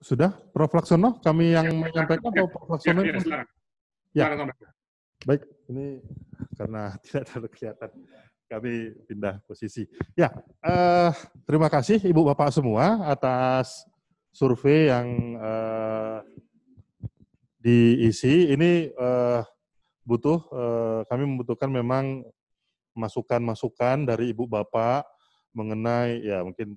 Sudah, Prof. Laksono, kami yang menyampaikan atau Prof. Laksono? Ya, sekarang. Ya, baik. Ini karena tidak terlalu kelihatan, kami pindah posisi. Ya, terima kasih Ibu Bapak semua atas survei yang diisi. Ini kami membutuhkan memang masukan-masukan dari Ibu Bapak mengenai ya mungkin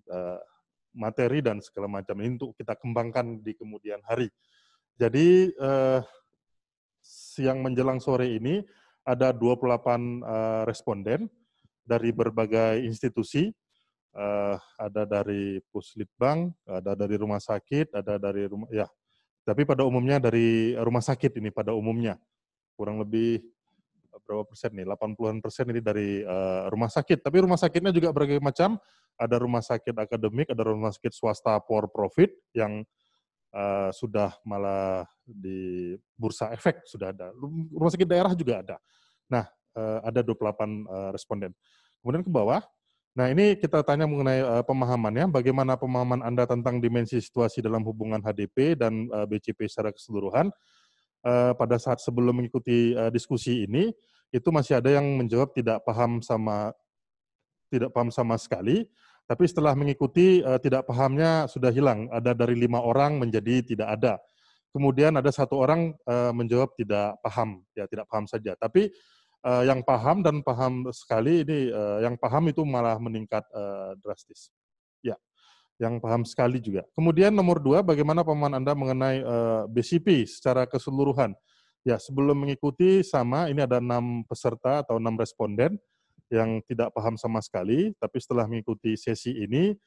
materi dan segala macam ini untuk kita kembangkan di kemudian hari. Jadi siang menjelang sore ini ada 28 responden dari berbagai institusi, ada dari Puslitbang, ada dari rumah sakit, ada dari rumah ya. Tapi pada umumnya dari rumah sakit ini pada umumnya kurang lebih berapa persen nih? 80% ini dari rumah sakit. Tapi rumah sakitnya juga berbagai macam. Ada rumah sakit akademik, ada rumah sakit swasta for profit yang sudah malah di bursa efek sudah ada. Rumah sakit daerah juga ada. Nah, ada 28 responden. Kemudian ke bawah. Nah, ini kita tanya mengenai pemahamannya, bagaimana pemahaman Anda tentang dimensi situasi dalam hubungan HDP dan BCP secara keseluruhan. Pada saat sebelum mengikuti diskusi ini, itu masih ada yang menjawab tidak paham sama sekali, tapi setelah mengikuti tidak pahamnya sudah hilang. Ada dari 5 orang menjadi tidak ada. Kemudian ada 1 orang menjawab tidak paham, ya tidak paham saja. Tapi yang paham dan paham sekali ini, yang paham itu malah meningkat drastis. Ya, yang paham sekali juga. Kemudian nomor 2, bagaimana pemahaman Anda mengenai BCP secara keseluruhan? Ya, sebelum mengikuti sama, ini ada 6 peserta atau 6 responden yang tidak paham sama sekali, tapi setelah mengikuti sesi ini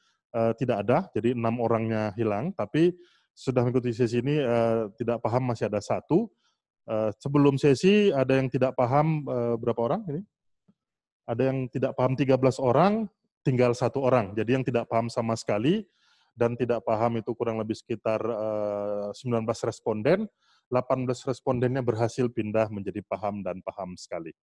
tidak ada, jadi 6 orangnya hilang, tapi sudah mengikuti sesi ini tidak paham masih ada 1. Sebelum sesi ada yang tidak paham berapa orang ini? Ada yang tidak paham 13 orang, tinggal 1 orang. Jadi yang tidak paham sama sekali dan tidak paham itu kurang lebih sekitar 19 responden, 18 respondennya berhasil pindah menjadi paham dan paham sekali.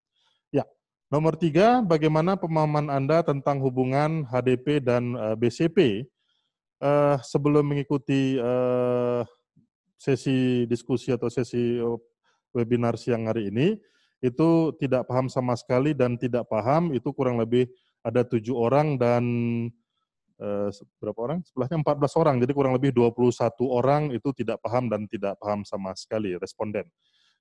Ya, nomor 3, bagaimana pemahaman Anda tentang hubungan HDP dan BCP sebelum mengikuti sesi diskusi atau sesi webinar siang hari ini, itu tidak paham sama sekali dan tidak paham itu kurang lebih ada 7 orang dan berapa orang? Sebelahnya 14 orang, jadi kurang lebih 21 orang itu tidak paham dan tidak paham sama sekali responden.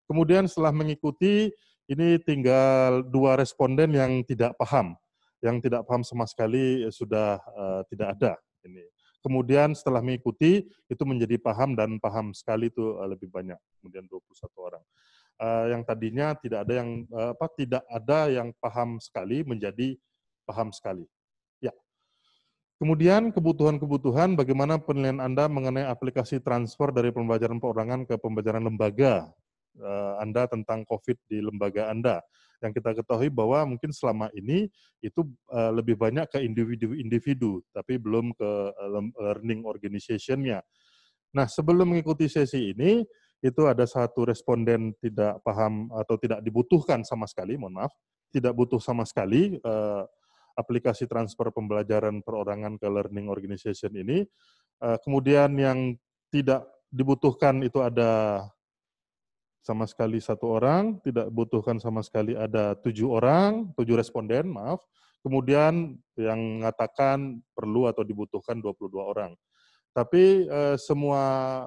Kemudian setelah mengikuti, ini tinggal 2 responden yang tidak paham. Yang tidak paham sama sekali sudah tidak ada. Ini. Kemudian setelah mengikuti, itu menjadi paham dan paham sekali itu lebih banyak. Kemudian 21 orang. Yang tadinya tidak ada yang paham sekali menjadi paham sekali. Ya. Kemudian kebutuhan-kebutuhan, bagaimana penilaian Anda mengenai aplikasi transfer dari pembelajaran perorangan ke pembelajaran lembaga Anda tentang COVID di lembaga Anda. Yang kita ketahui bahwa mungkin selama ini itu lebih banyak ke individu-individu, tapi belum ke learning organization-nya. Nah, sebelum mengikuti sesi ini, itu ada 1 responden tidak paham atau tidak dibutuhkan sama sekali, mohon maaf, tidak butuh sama sekali aplikasi transfer pembelajaran perorangan ke learning organization ini. Kemudian yang tidak dibutuhkan itu ada sama sekali 1 orang, tidak dibutuhkan sama sekali ada 7 orang, 7 responden, maaf. Kemudian yang mengatakan perlu atau dibutuhkan 22 orang. Tapi semua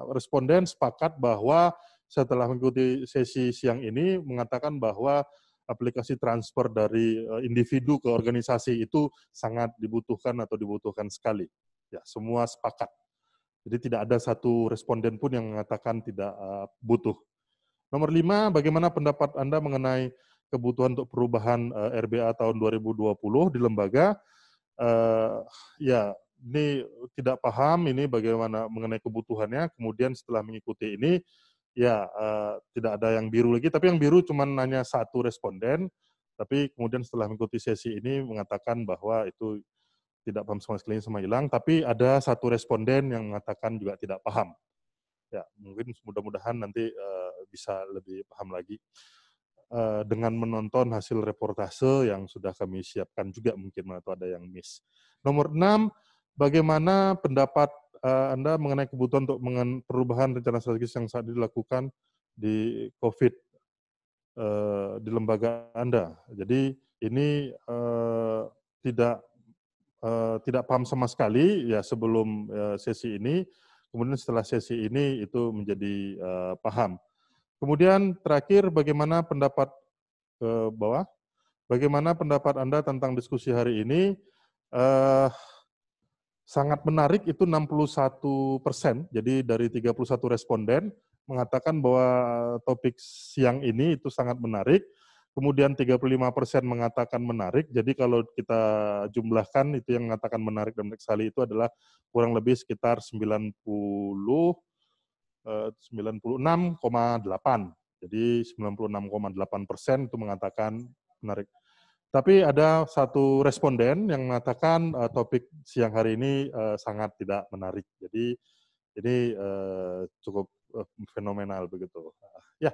responden sepakat bahwa setelah mengikuti sesi siang ini mengatakan bahwa aplikasi transfer dari individu ke organisasi itu sangat dibutuhkan atau dibutuhkan sekali. Ya, semua sepakat. Jadi tidak ada 1 responden pun yang mengatakan tidak butuh. Nomor 5, bagaimana pendapat Anda mengenai kebutuhan untuk perubahan RBA tahun 2020 di lembaga? Ya, ini tidak paham ini bagaimana mengenai kebutuhannya, kemudian setelah mengikuti ini, ya tidak ada yang biru lagi, tapi yang biru cuma hanya 1 responden, tapi kemudian setelah mengikuti sesi ini mengatakan bahwa itu tidak paham sama sekali, sama hilang, tapi ada 1 responden yang mengatakan juga tidak paham. Ya, mungkin mudah-mudahan nanti bisa lebih paham lagi dengan menonton hasil reportase yang sudah kami siapkan juga mungkin atau ada yang miss. Nomor 6, bagaimana pendapat Anda mengenai kebutuhan untuk perubahan rencana strategis yang saat ini dilakukan di COVID di lembaga Anda. Jadi ini tidak paham sama sekali ya sebelum sesi ini, kemudian setelah sesi ini itu menjadi paham. Kemudian terakhir bagaimana pendapat ke bawah? Bagaimana pendapat Anda tentang diskusi hari ini? Sangat menarik itu 61%. Jadi dari 31 responden mengatakan bahwa topik siang ini itu sangat menarik. Kemudian 35% mengatakan menarik. Jadi kalau kita jumlahkan itu yang mengatakan menarik dan menarik sekali itu adalah kurang lebih sekitar 96,8. Jadi 96,8% itu mengatakan menarik. Tapi ada satu responden yang mengatakan topik siang hari ini sangat tidak menarik. Jadi ini cukup fenomenal begitu. Ya,